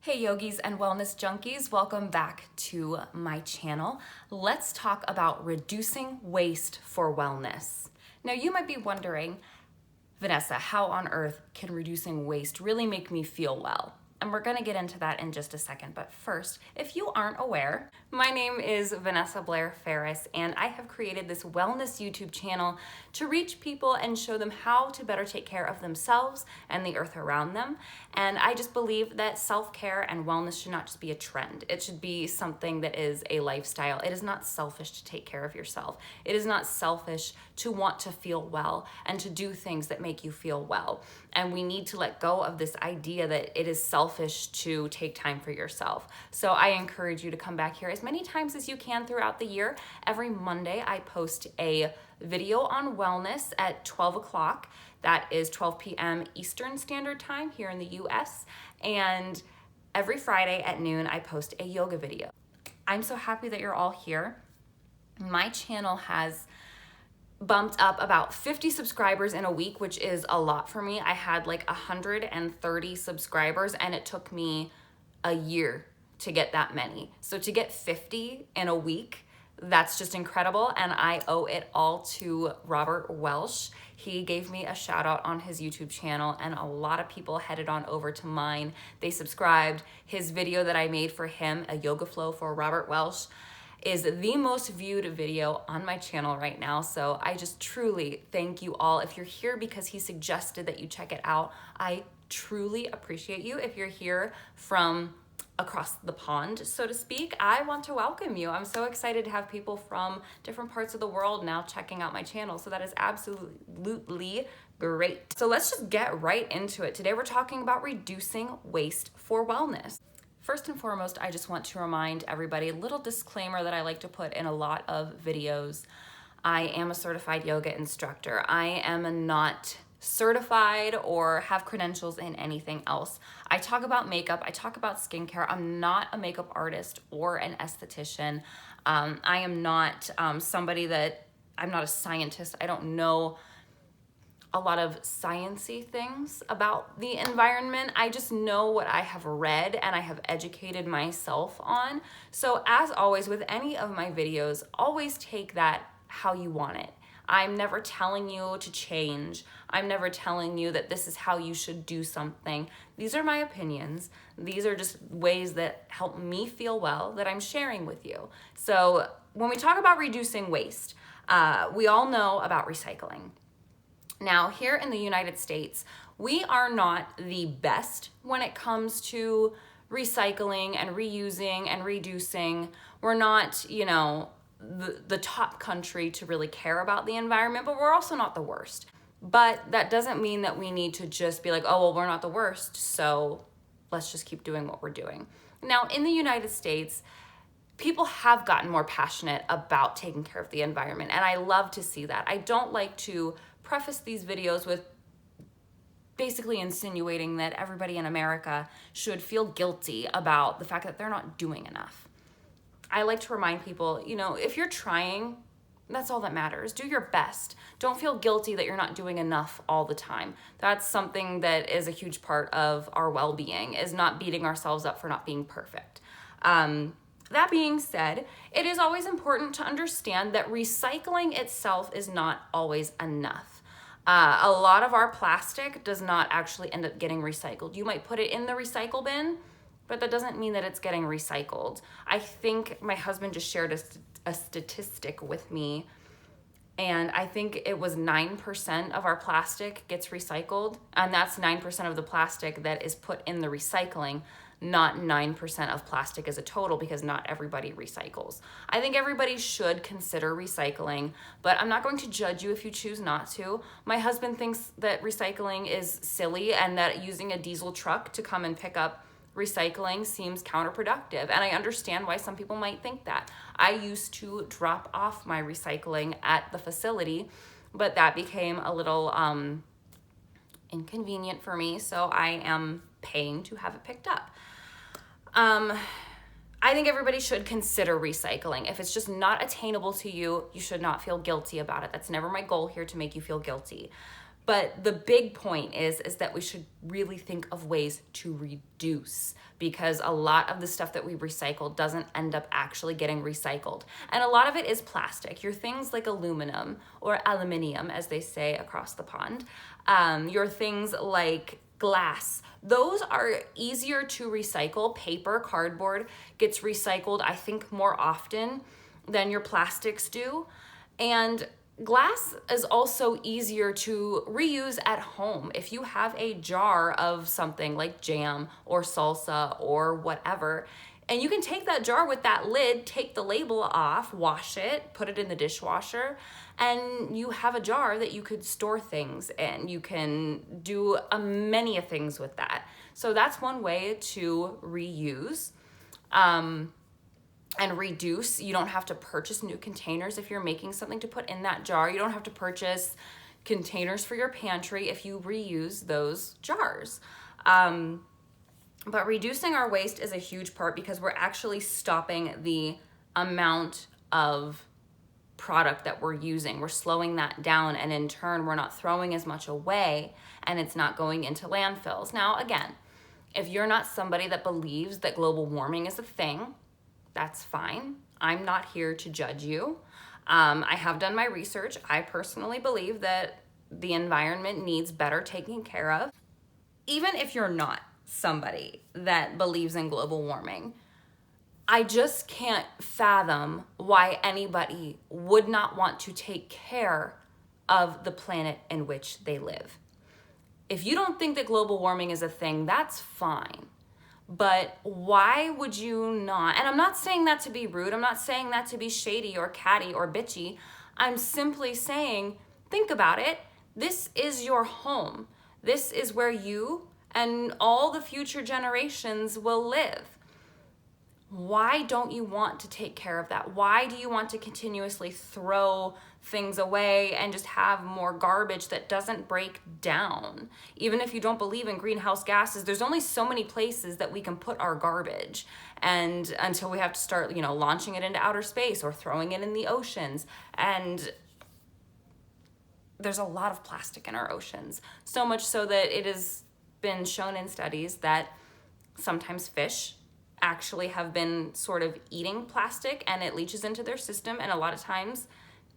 Hey yogis and wellness junkies, welcome back to my channel. Let's talk about reducing waste for wellness. Now you might be wondering, Vanessa, how on earth can reducing waste really make me feel well? And we're gonna get into that in just a second, but first, if you aren't aware, my name is Vanessa Blair Ferris, and I have created this wellness YouTube channel to reach people and show them how to better take care of themselves and the earth around them. And I just believe that self-care and wellness should not just be a trend. It should be something that is a lifestyle. It is not selfish to take care of yourself. It is not selfish to want to feel well and to do things that make you feel well. And we need to let go of this idea that it is selfish to take time for yourself. So I encourage you to come back here as many times as you can throughout the year. Every Monday, I post a video on wellness at 12 o'clock. That is 12 p.m. Eastern Standard Time here in the US. And every Friday at noon, I post a yoga video. I'm so happy that you're all here. My channel has bumped up about 50 subscribers in a week, which is a lot for me. I had like 130 subscribers and it took me a year to get that many. So to get 50 in a week, that's just incredible. And I owe it all to Robert Welsh. He gave me a shout out on his YouTube channel and a lot of people headed on over to mine. They subscribed. His video that I made for him, a yoga flow for Robert Welsh, is the most viewed video on my channel right now. So I just truly thank you all. If you're here because he suggested that you check it out, I truly appreciate you. If you're here from across the pond, so to speak, I want to welcome you. I'm so excited to have people from different parts of the world now checking out my channel. So that is absolutely great. So let's just get right into it. Today we're talking about reducing waste for wellness. First and foremost, I just want to remind everybody, a little disclaimer that I like to put in a lot of videos. I am a certified yoga instructor. I am not certified or have credentials in anything else. I talk about makeup, I talk about skincare. I'm not a makeup artist or an esthetician. I am not I'm not a scientist. I don't know a lot of sciencey things about the environment. I just know what I have read and I have educated myself on. So as always with any of my videos, always take that how you want it. I'm never telling you to change. I'm never telling you that this is how you should do something. These are my opinions. These are just ways that help me feel well that I'm sharing with you. So when we talk about reducing waste, we all know about recycling. Now, here in the United States, we are not the best when it comes to recycling and reusing and reducing. We're not, the top country to really care about the environment, but we're also not the worst. But that doesn't mean that we need to just be like, oh, well, we're not the worst, so let's just keep doing what we're doing. Now, in the United States, people have gotten more passionate about taking care of the environment, and I love to see that. I don't like to preface these videos with basically insinuating that everybody in America should feel guilty about the fact that they're not doing enough. I like to remind people, if you're trying, that's all that matters. Do your best. Don't feel guilty that you're not doing enough all the time. That's something that is a huge part of our well-being, is not beating ourselves up for not being perfect. That being said, it is always important to understand that recycling itself is not always enough. A lot of our plastic does not actually end up getting recycled. You might put it in the recycle bin, but that doesn't mean that it's getting recycled. I think my husband just shared a statistic with me, and I think it was 9% of our plastic gets recycled, and that's 9% of the plastic that is put in the recycling, not 9% of plastic as a total, because not everybody recycles. I think everybody should consider recycling, but I'm not going to judge you if you choose not to. My husband thinks that recycling is silly and that using a diesel truck to come and pick up recycling seems counterproductive, and I understand why some people might think that. I used to drop off my recycling at the facility, but that became a little inconvenient for me, so I am paying to have it picked up. I think everybody should consider recycling. If it's just not attainable to you, you should not feel guilty about it. That's never my goal here, to make you feel guilty. But the big point is that we should really think of ways to reduce, because a lot of the stuff that we recycle doesn't end up actually getting recycled. And a lot of it is plastic. Your things like aluminum, or aluminium as they say across the pond, your things like glass, those are easier to recycle. Paper, cardboard gets recycled, I think, more often than your plastics do. And glass is also easier to reuse at home. If you have a jar of something like jam or salsa or whatever, and you can take that jar with that lid, take the label off, wash it, put it in the dishwasher, and you have a jar that you could store things in. You can do many things with that. So that's one way to reuse. And reduce. You don't have to purchase new containers if you're making something to put in that jar. You don't have to purchase containers for your pantry if you reuse those jars. But reducing our waste is a huge part, because we're actually stopping the amount of product that we're using. We're slowing that down, and in turn, we're not throwing as much away, and it's not going into landfills. Now, again, if you're not somebody that believes that global warming is a thing, that's fine. I'm not here to judge you. I have done my research. I personally believe that the environment needs better taken care of. Even if you're not somebody that believes in global warming, I just can't fathom why anybody would not want to take care of the planet in which they live. If you don't think that global warming is a thing, that's fine. But why would you not? And I'm not saying that to be rude. I'm not saying that to be shady or catty or bitchy. I'm simply saying, think about it. This is your home. This is where you and all the future generations will live. Why don't you want to take care of that? Why do you want to continuously throw things away and just have more garbage that doesn't break down? Even if you don't believe in greenhouse gases, there's only so many places that we can put our garbage, and until we have to start, launching it into outer space or throwing it in the oceans. And there's a lot of plastic in our oceans, so much so that it has been shown in studies that sometimes fish actually have been sort of eating plastic, and it leaches into their system, and a lot of times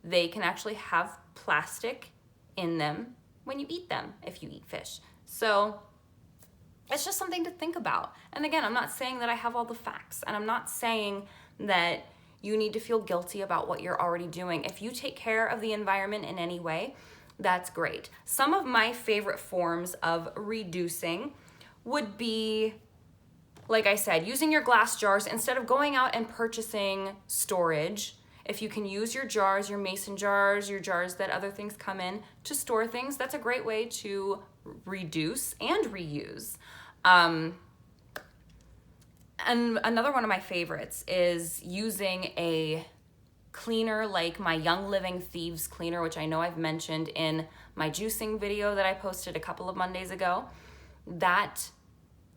they can actually have plastic in them when you eat them, if you eat fish. So it's just something to think about. And again, I'm not saying that I have all the facts, and I'm not saying that you need to feel guilty about what you're already doing. If you take care of the environment in any way, that's great. Some of my favorite forms of reducing would be, like I said, using your glass jars instead of going out and purchasing storage. If you can use your jars, your mason jars, your jars that other things come in to store things, that's a great way to reduce and reuse. And another one of my favorites is using a cleaner like my Young Living Thieves cleaner, which I know I've mentioned in my juicing video that I posted a couple of Mondays ago. That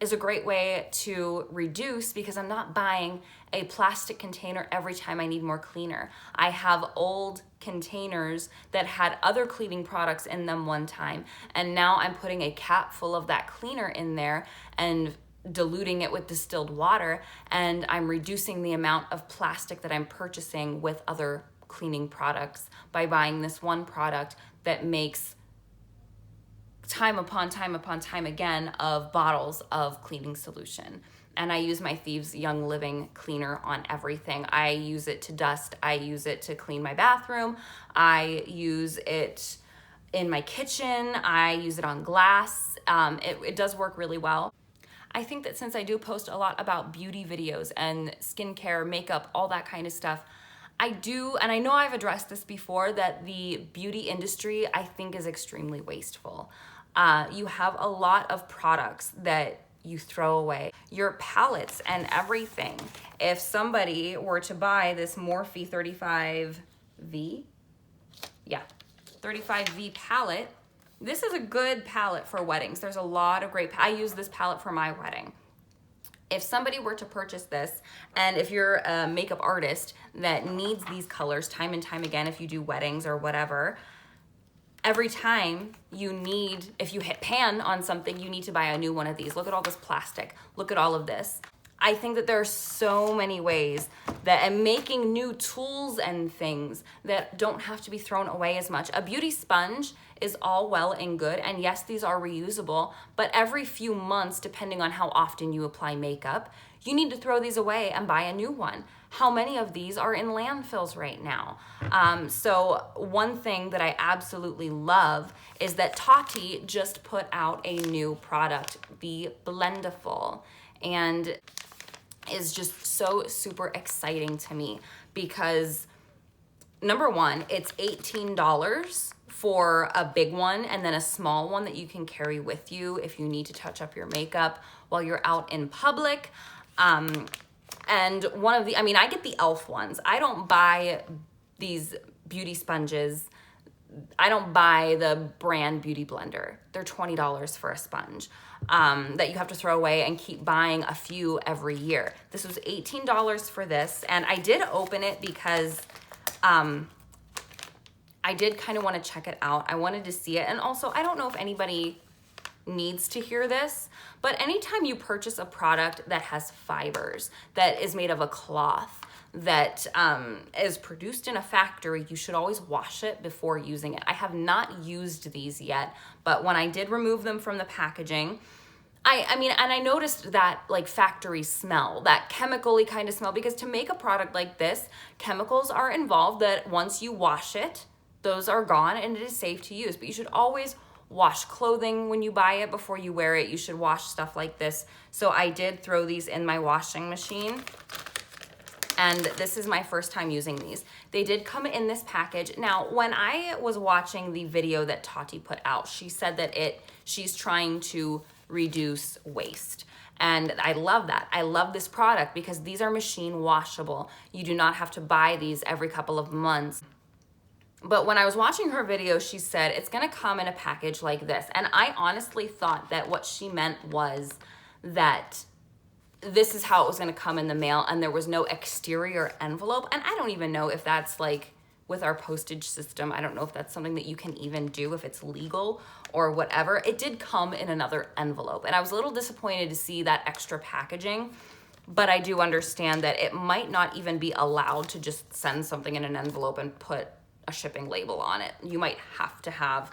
is a great way to reduce, because I'm not buying a plastic container every time I need more cleaner. I have old containers that had other cleaning products in them one time, and now I'm putting a cap full of that cleaner in there and diluting it with distilled water, and I'm reducing the amount of plastic that I'm purchasing with other cleaning products by buying this one product that makes time upon time again of bottles of cleaning solution. And I use my Thieves Young Living cleaner on everything. I use it to dust. I use it to clean my bathroom. I use it in my kitchen. I use it on glass. It does work really well. I think that since I do post a lot about beauty videos and skincare, makeup, all that kind of stuff, I do, and I know I've addressed this before, that the beauty industry, I think, is extremely wasteful. You have a lot of products that you throw away. Your palettes and everything. If somebody were to buy this Morphe 35V, 35V palette, this is a good palette for weddings. There's a lot of great, I use this palette for my wedding. If somebody were to purchase this, and if you're a makeup artist that needs these colors time and time again, if you do weddings or whatever, every time if you hit pan on something, you need to buy a new one of these. Look at all this plastic. Look at all of this. I think that there are so many ways and making new tools and things that don't have to be thrown away as much. A beauty sponge is all well and good, and yes, these are reusable, but every few months, depending on how often you apply makeup, you need to throw these away and buy a new one. How many of these are in landfills right now? So one thing that I absolutely love is that Tati just put out a new product, the Blendiful, and is just so super exciting to me because number one, it's $18 for a big one and then a small one that you can carry with you if you need to touch up your makeup while you're out in public. And I get the e.l.f. ones. I don't buy these beauty sponges. I don't buy the brand Beauty Blender. They're $20 for a sponge that you have to throw away and keep buying a few every year. This was $18 for this, and I did open it because I did kind of want to check it out. I wanted to see it, and also I don't know if anybody needs to hear this, but anytime you purchase a product that has fibers, that is made of a cloth, that is produced in a factory, you should always wash it before using it. I have not used these yet, but when I did remove them from the packaging, I noticed that like factory smell, that chemical-y kind of smell, because to make a product like this, chemicals are involved that once you wash it, those are gone and it is safe to use. But you should always wash clothing when you buy it before you wear it. You should wash stuff like this. So I did throw these in my washing machine. And this is my first time using these. They did come in this package. Now, when I was watching the video that Tati put out, she said that she's trying to reduce waste. And I love that. I love this product because these are machine washable. You do not have to buy these every couple of months. But when I was watching her video, she said it's gonna come in a package like this. And I honestly thought that what she meant was that this is how it was gonna come in the mail and there was no exterior envelope. And I don't even know if that's like with our postage system, I don't know if that's something that you can even do, if it's legal or whatever. It did come in another envelope. And I was a little disappointed to see that extra packaging, but I do understand that it might not even be allowed to just send something in an envelope and put a shipping label on it. You might have to have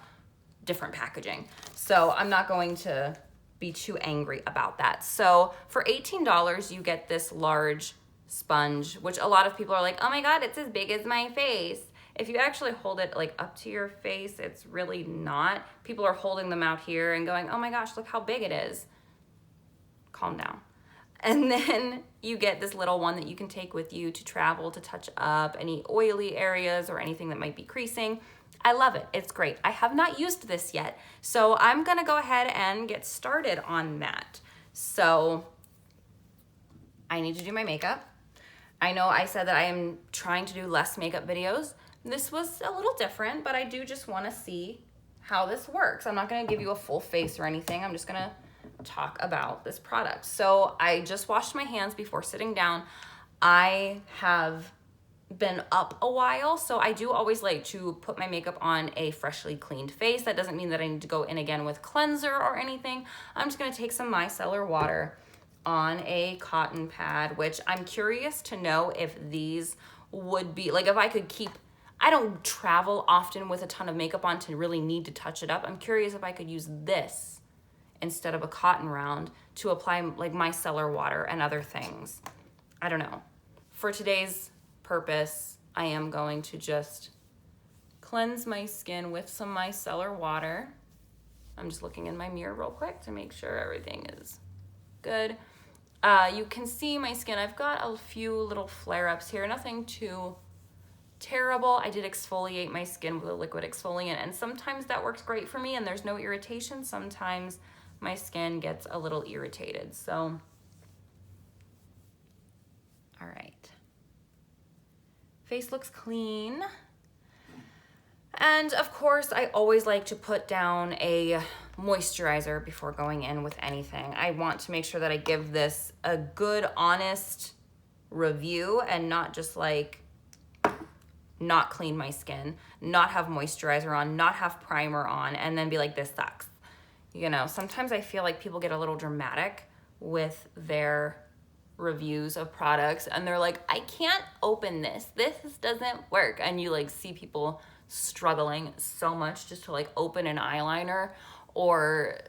different packaging. So I'm not going to be too angry about that. So for $18, you get this large sponge, which a lot of people are like, oh my God, it's as big as my face. If you actually hold it like up to your face, it's really not. People are holding them out here and going, oh my gosh, look how big it is. Calm down. And then you get this little one that you can take with you to travel, to touch up any oily areas or anything that might be creasing. I love it. It's great. I have not used this yet, so I'm gonna go ahead and get started on that. So I need to do my makeup. I know I said that I am trying to do less makeup videos. This was a little different, but I do just wanna see how this works. I'm not gonna give you a full face or anything. I'm just gonna talk about this product. So I just washed my hands before sitting down. I have been up a while, so I do always like to put my makeup on a freshly cleaned face. That doesn't mean that I need to go in again with cleanser or anything. I'm just gonna take some micellar water on a cotton pad, which I'm curious to know if these would be, like if I could keep, I don't travel often with a ton of makeup on to really need to touch it up. I'm curious if I could use this instead of a cotton round to apply like micellar water and other things. I don't know. For today's purpose, I am going to just cleanse my skin with some micellar water. I'm just looking in my mirror real quick to make sure everything is good. You can see my skin. I've got a few little flare-ups here, nothing too terrible. I did exfoliate my skin with a liquid exfoliant, and sometimes that works great for me and there's no irritation. Sometimes my skin gets a little irritated. So, all right. Face looks clean. And of course, I always like to put down a moisturizer before going in with anything. I want to make sure that I give this a good, honest review and not just like not clean my skin, not have moisturizer on, not have primer on, and then be like, this sucks. You know, sometimes I feel like people get a little dramatic with their reviews of products and they're like, I can't open this. This doesn't work. And you like see people struggling so much just to like open an eyeliner or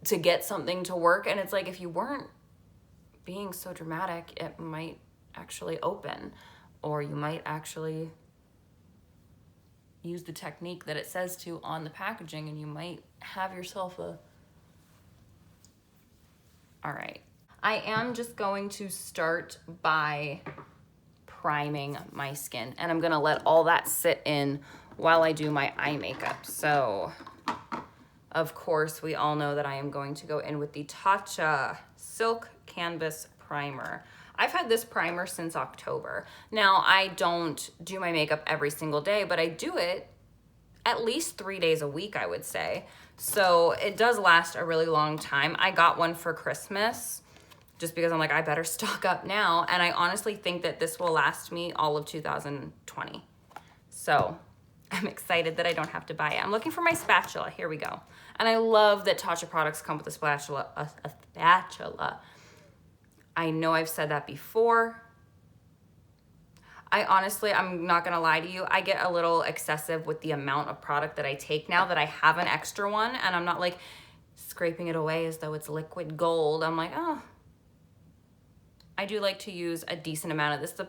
to get something to work. And it's like, if you weren't being so dramatic, it might actually open, or you might actually use the technique that it says to on the packaging, and you might have yourself a... All right. I am just going to start by priming my skin, and I'm gonna let all that sit in while I do my eye makeup. So, of course, we all know that I am going to go in with the Tati Silk Canvas Primer. I've had this primer since October. Now, I don't do my makeup every single day, but I do it at least 3 days a week, I would say. So it does last a really long time. I got one for Christmas just because I'm like, I better stock up now. And I honestly think that this will last me all of 2020. So I'm excited that I don't have to buy it. I'm looking for my spatula. Here we go. And I love that Tatcha products come with a spatula. A spatula. I know I've said that before. I honestly, I'm not gonna lie to you, I get a little excessive with the amount of product that I take now that I have an extra one, and I'm not like scraping it away as though it's liquid gold. I'm like, oh, I do like to use a decent amount of this. The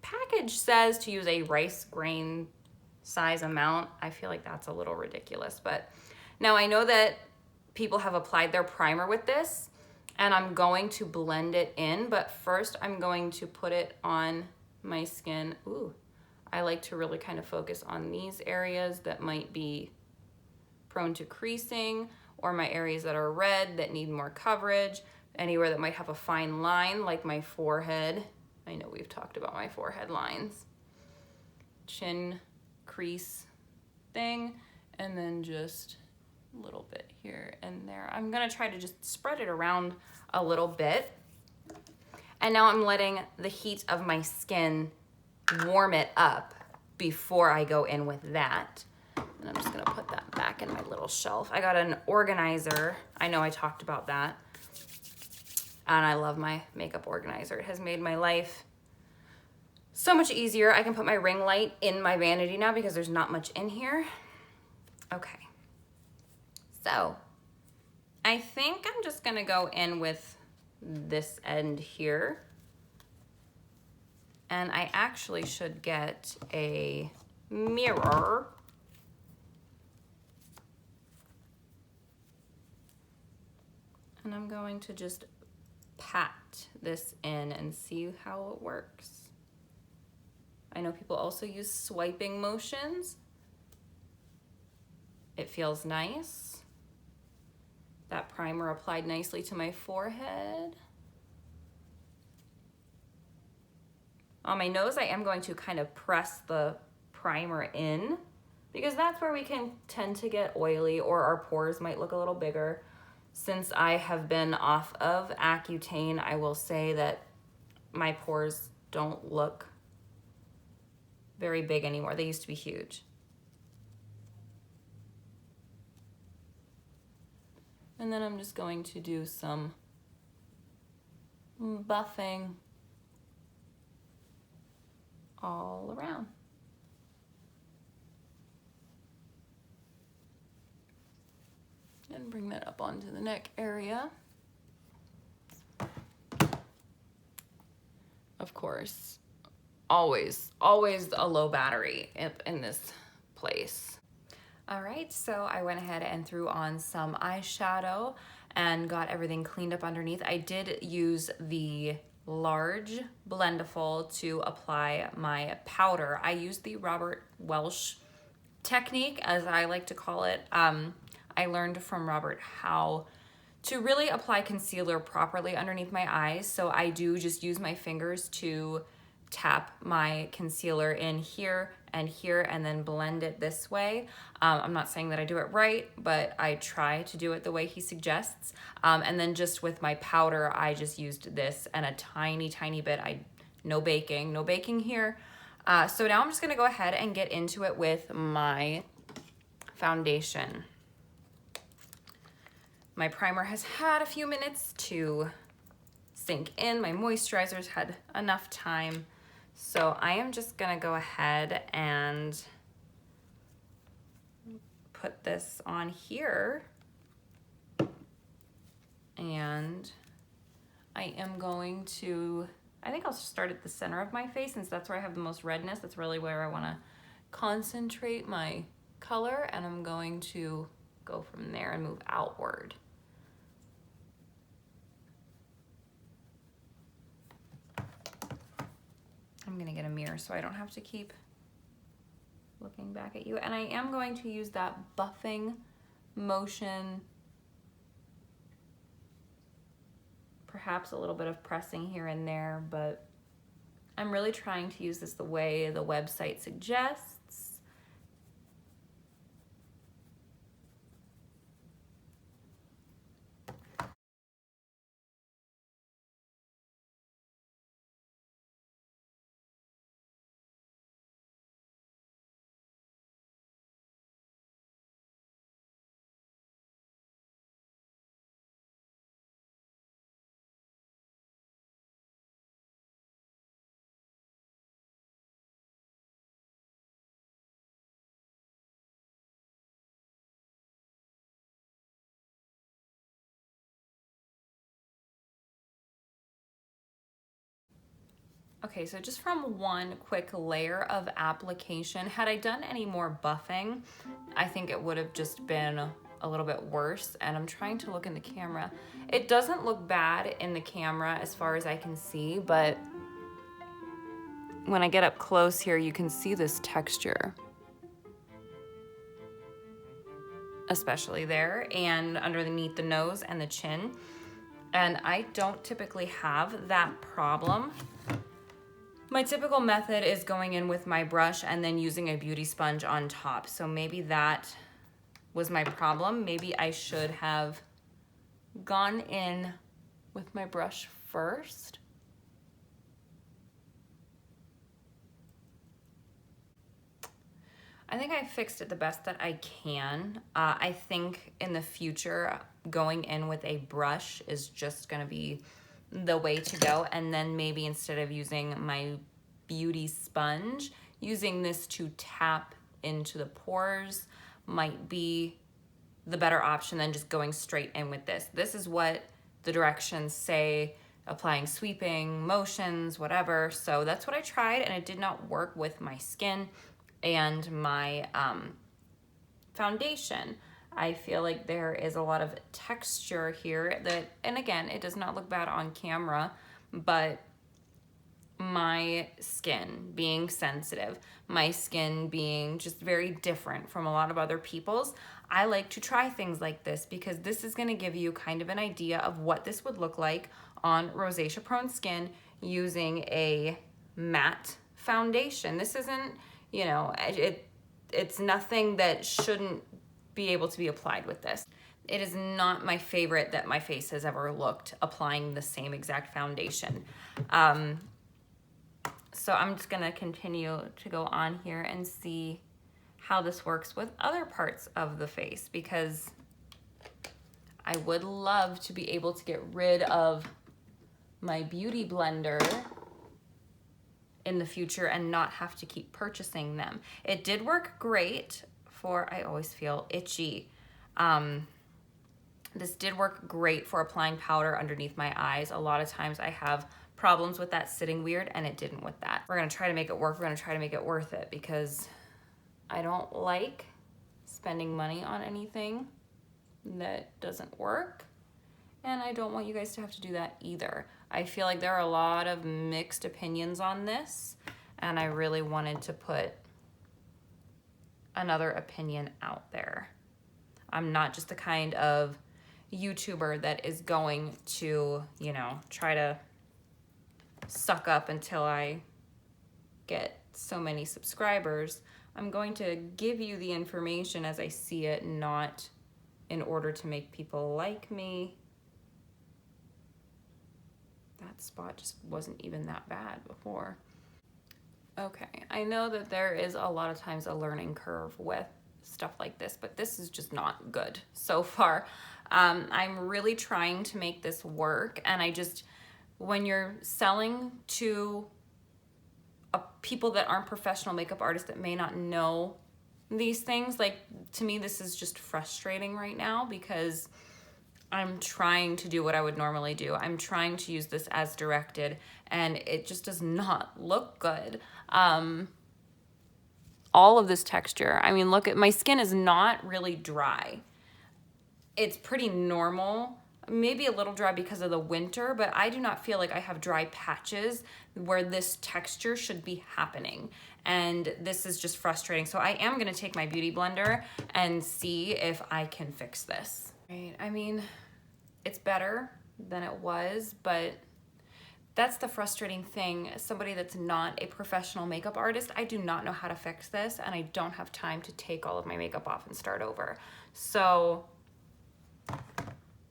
package says to use a rice grain size amount. I feel like that's a little ridiculous, but now I know that people have applied their primer with this, and I'm going to blend it in, but first I'm going to put it on my skin. Ooh, I like to really kind of focus on these areas that might be prone to creasing, or my areas that are red that need more coverage, anywhere that might have a fine line like my forehead. I know we've talked about my forehead lines. Chin crease thing, and then just a little bit here and there. I'm gonna try to just spread it around a little bit. And now I'm letting the heat of my skin warm it up before I go in with that. And I'm just gonna put that back in my little shelf. I got an organizer. I know I talked about that. And I love my makeup organizer. It has made my life so much easier. I can put my ring light in my vanity now because there's not much in here. Okay. So I think I'm just gonna go in with this end here. And I actually should get a mirror. And I'm going to just pat this in and see how it works. I know people also use swiping motions. It feels nice. That primer applied nicely to my forehead. On my nose, I am going to kind of press the primer in because that's where we can tend to get oily, or our pores might look a little bigger. Since I have been off of Accutane, I will say that my pores don't look very big anymore. They used to be huge. And then I'm just going to do some buffing all around. And bring that up onto the neck area. Of course, always a low battery in this place. All right, so I went ahead and threw on some eyeshadow and got everything cleaned up underneath. I did use the large Blendiful to apply my powder. I used the Robert Welsh technique, as I like to call it. I learned from Robert how to really apply concealer properly underneath my eyes. So I do just use my fingers to tap my concealer in here and then blend it this way. I'm not saying that I do it right, but I try to do it the way he suggests. And then just with my powder, I just used this and a tiny bit. No baking here. So now I'm just gonna go ahead and get into it with my foundation. My primer has had a few minutes to sink in. My moisturizer's had enough time. So I am just gonna go ahead and put this on here. And I am going to, I think I'll start at the center of my face since that's where I have the most redness. That's really where I wanna concentrate my color, and I'm going to go from there and move outward. I'm gonna get a mirror so I don't have to keep looking back at you. And I am going to use that buffing motion, perhaps a little bit of pressing here and there, but I'm really trying to use this the way the website suggests. Okay, so just from one quick layer of application, had I done any more buffing, I think it would have just been a little bit worse. And I'm trying to look in the camera. It doesn't look bad in the camera as far as I can see, but when I get up close here, you can see this texture, especially there and underneath the nose and the chin. And I don't typically have that problem. My typical method is going in with my brush and then using a beauty sponge on top. So maybe that was my problem. Maybe I should have gone in with my brush first. I think I fixed it the best that I can. I think in the future, going in with a brush is just gonna be the way to go. And then maybe instead of using my beauty sponge, using this to tap into the pores might be the better option than just going straight in with this. This is what the directions say, applying sweeping motions, whatever. So that's what I tried, and it did not work with my skin and my foundation. I feel like there is a lot of texture here that, and again, it does not look bad on camera, but my skin being sensitive, my skin being just very different from a lot of other people's, I like to try things like this because this is gonna give you kind of an idea of what this would look like on rosacea prone skin using a matte foundation. This isn't, you know, it's nothing that shouldn't be able to be applied with this. It is not my favorite that my face has ever looked applying the same exact foundation. So I'm just gonna continue to go on here and see how this works with other parts of the face, because I would love to be able to get rid of my beauty blender in the future and not have to keep purchasing them. It did work great for, I always feel itchy. This did work great for applying powder underneath my eyes. A lot of times I have problems with that sitting weird, and it didn't with that. We're gonna try to make it work. We're gonna try to make it worth it because I don't like spending money on anything that doesn't work. And I don't want you guys to have to do that either. I feel like there are a lot of mixed opinions on this, and I really wanted to put another opinion out there. I'm not just the kind of YouTuber that is going to, you know, try to suck up until I get so many subscribers. I'm going to give you the information as I see it, not in order to make people like me. That spot just wasn't even that bad before. Okay, I know that there is a lot of times a learning curve with stuff like this, but this is just not good so far. I'm really trying to make this work, and when you're selling to people that aren't professional makeup artists that may not know these things, like, to me this is just frustrating right now because I'm trying to do what I would normally do. I'm trying to use this as directed, and it just does not look good. All of this texture, I mean, look at my skin is not really dry. It's pretty normal, maybe a little dry because of the winter, but I do not feel like I have dry patches where this texture should be happening. And this is just frustrating. So I am gonna take my beauty blender and see if I can fix this. Right, I mean, it's better than it was, but that's the frustrating thing. As somebody that's not a professional makeup artist, I do not know how to fix this, and I don't have time to take all of my makeup off and start over. So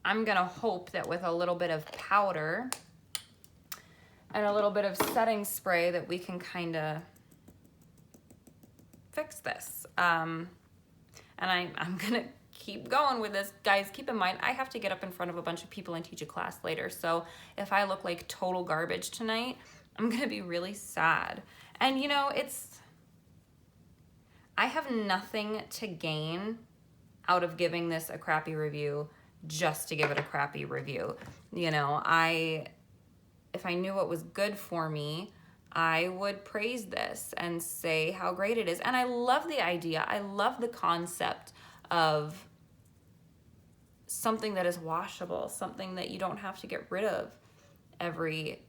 I'm gonna hope that with a little bit of powder and a little bit of setting spray that we can kind of fix this. And I'm gonna keep going with this. Guys, keep in mind, I have to get up in front of a bunch of people and teach a class later. So if I look like total garbage tonight, I'm gonna be really sad. And you know, I have nothing to gain out of giving this a crappy review just to give it a crappy review. You know, if I knew what was good for me, I would praise this and say how great it is. And I love the idea. I love the concept of something that is washable, something that you don't have to get rid of every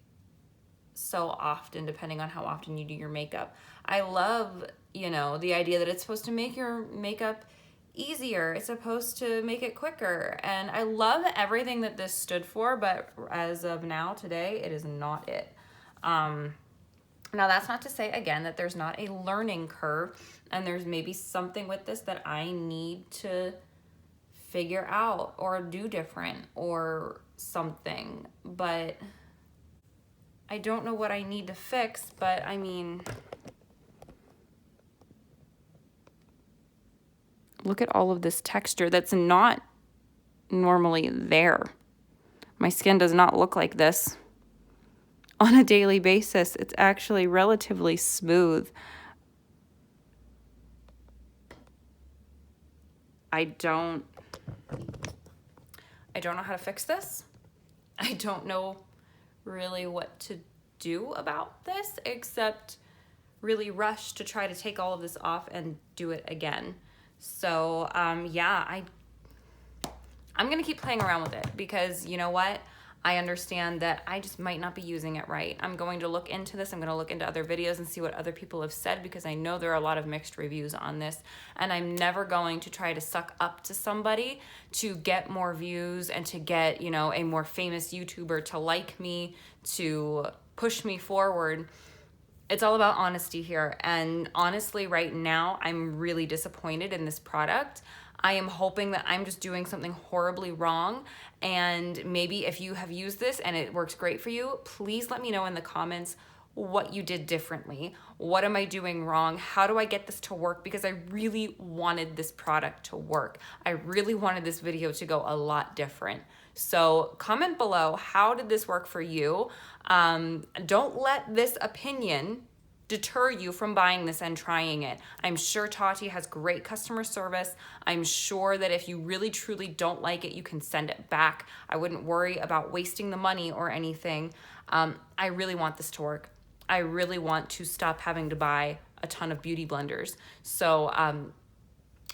so often, depending on how often you do your makeup. I love, you know, the idea that it's supposed to make your makeup easier. It's supposed to make it quicker. And I love everything that this stood for, but as of now, today, it is not it. Now, that's not to say, again, that there's not a learning curve, and there's maybe something with this that I need to figure out or do different or something, but I don't know what I need to fix. But I mean, look at all of this texture that's not normally there. My skin does not look like this on a daily basis. It's actually relatively smooth. I don't know how to fix this. I don't know really what to do about this except really rush to try to take all of this off and do it again. So yeah, I'm gonna keep playing around with it because you know what? I understand that I just might not be using it right. I'm going to look into this. I'm going to look into other videos and see what other people have said because I know there are a lot of mixed reviews on this, and I'm never going to try to suck up to somebody to get more views and to get, you know, a more famous YouTuber to like me, to push me forward. It's all about honesty here. And honestly, right now, I'm really disappointed in this product. I am hoping that I'm just doing something horribly wrong. And maybe if you have used this and it works great for you, please let me know in the comments what you did differently. What am I doing wrong? How do I get this to work? Because I really wanted this product to work. I really wanted this video to go a lot different. So comment below, how did this work for you? Don't let this opinion deter you from buying this and trying it. I'm sure Tati has great customer service. I'm sure that if you really truly don't like it, you can send it back. I wouldn't worry about wasting the money or anything. I really want this to work. I really want to stop having to buy a ton of beauty blenders. So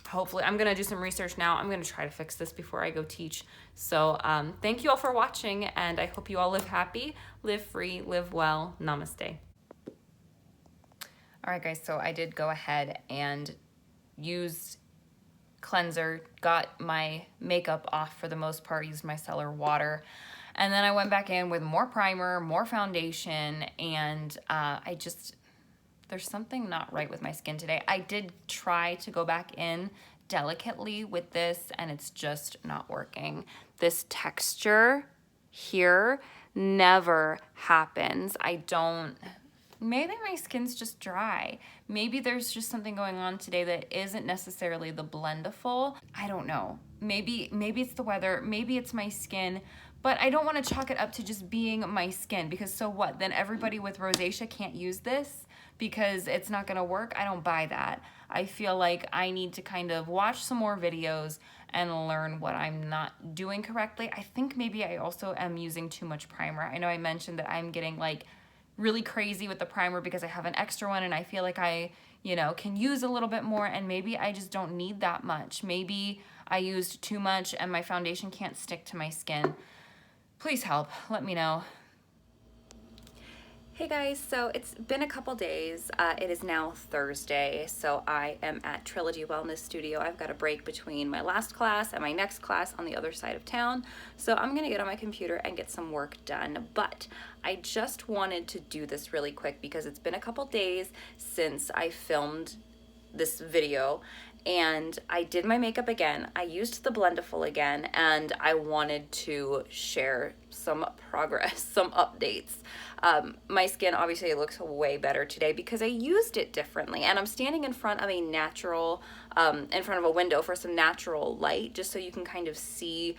hopefully, I'm gonna do some research now. I'm gonna try to fix this before I go teach. So thank you all for watching, and I hope you all live happy, live free, live well. Namaste. All right, guys, so I did go ahead and use cleanser, got my makeup off for the most part, used my micellar water, and then I went back in with more primer, more foundation, and there's something not right with my skin today. I did try to go back in delicately with this, and it's just not working. This texture here never happens. maybe my skin's just dry. Maybe there's just something going on today that isn't necessarily the Blendiful. I don't know. Maybe it's the weather, maybe it's my skin, but I don't want to chalk it up to just being my skin, because so what? Then everybody with rosacea can't use this because it's not going to work? I don't buy that. I feel like I need to kind of watch some more videos and learn what I'm not doing correctly. I think maybe I also am using too much primer. I know I mentioned that I'm getting like really crazy with the primer because I have an extra one and I feel like I, can use a little bit more, and maybe I just don't need that much. Maybe I used too much and my foundation can't stick to my skin. Please help, let me know. Hey guys, so it's been a couple days. It is now Thursday, so I am at Trilogy Wellness Studio. I've got a break between my last class and my next class on the other side of town, so I'm gonna get on my computer and get some work done. But I just wanted to do this really quick because it's been a couple days since I filmed this video, and I did my makeup again. I used the Blendiful again, and I wanted to share some progress, some updates. My skin obviously looks way better today because I used it differently, and I'm standing in front of a natural, in front of a window for some natural light, just so you can kind of see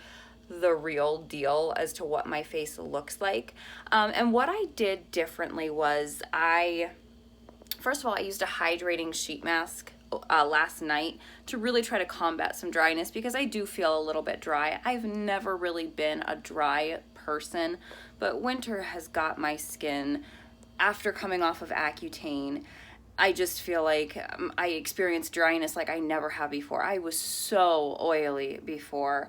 the real deal as to what my face looks like. And what I did differently was first of all, I used a hydrating sheet mask last night to really try to combat some dryness because I do feel a little bit dry. I've never really been a dry person, but winter has got my skin. After coming off of Accutane, I just feel like I experienced dryness like I never have before. I was so oily before,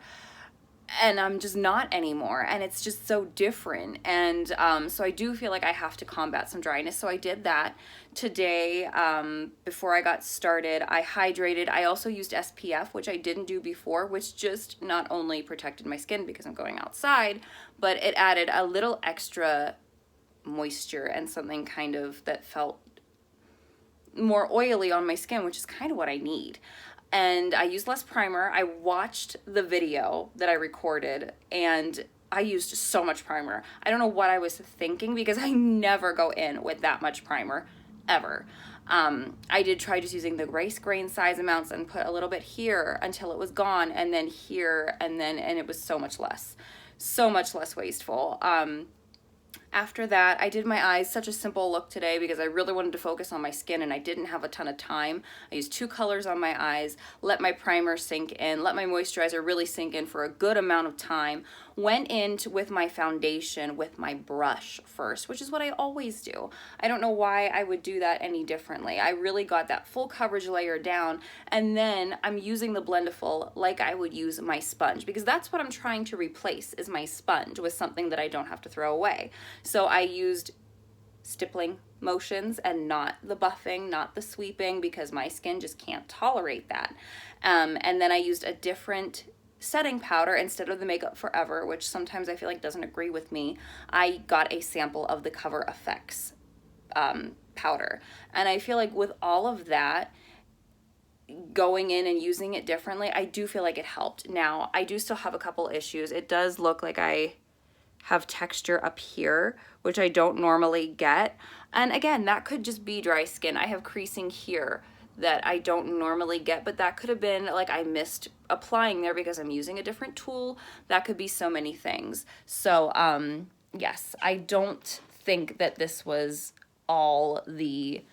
and I'm just not anymore, and it's just so different. And so I do feel like I have to combat some dryness, so I did that today. Before I got started, I hydrated. I also used SPF, which I didn't do before, which just not only protected my skin because I'm going outside, but it added a little extra moisture and something kind of that felt more oily on my skin, which is kind of what I need. And I used less primer. I watched the video that I recorded, and I used so much primer. I don't know what I was thinking because I never go in with that much primer, ever. I did try just using the rice grain size amounts and put a little bit here until it was gone, and then here, and it was so much less wasteful. After that, I did my eyes, such a simple look today because I really wanted to focus on my skin and I didn't have a ton of time. I used 2 colors on my eyes, let my primer sink in, let my moisturizer really sink in for a good amount of time, went in with my foundation with my brush first, which is what I always do. I don't know why I would do that any differently. I really got that full coverage layer down, and then I'm using the Blendiful like I would use my sponge, because that's what I'm trying to replace, is my sponge with something that I don't have to throw away. So I used stippling motions and not the buffing, not the sweeping, because my skin just can't tolerate that. And then I used a different setting powder instead of the Makeup Forever, which sometimes I feel like doesn't agree with me. I got a sample of the Cover FX powder. And I feel like with all of that, going in and using it differently, I do feel like it helped. Now, I do still have a couple issues. It does look like I have texture up here, which I don't normally get. And again, that could just be dry skin. I have creasing here that I don't normally get, but that could have been like I missed applying there because I'm using a different tool. That could be so many things. So yes, I don't think that this was all the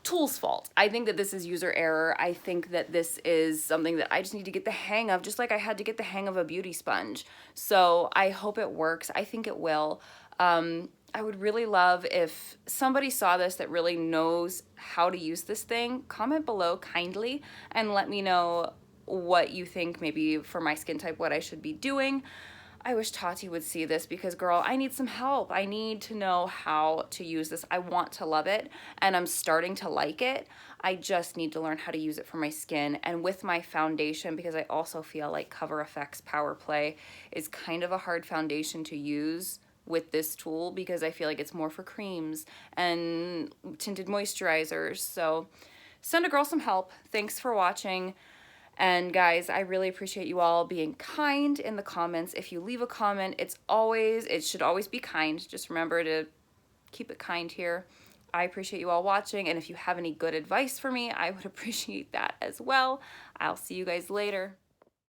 tool's fault. I think that this is user error. I think that this is something that I just need to get the hang of, just like I had to get the hang of a beauty sponge. So I hope it works. I think it will. I would really love if somebody saw this that really knows how to use this thing. Comment below kindly and let me know what you think, maybe for my skin type, what I should be doing. I wish Tati would see this because, girl, I need some help. I need to know how to use this. I want to love it, and I'm starting to like it. I just need to learn how to use it for my skin and with my foundation, because I also feel like Cover FX Power Play is kind of a hard foundation to use with this tool because I feel like it's more for creams and tinted moisturizers. So send a girl some help. Thanks for watching. And guys, I really appreciate you all being kind in the comments. If you leave a comment, it should always be kind. Just remember to keep it kind here. I appreciate you all watching, and if you have any good advice for me, I would appreciate that as well. I'll see you guys later.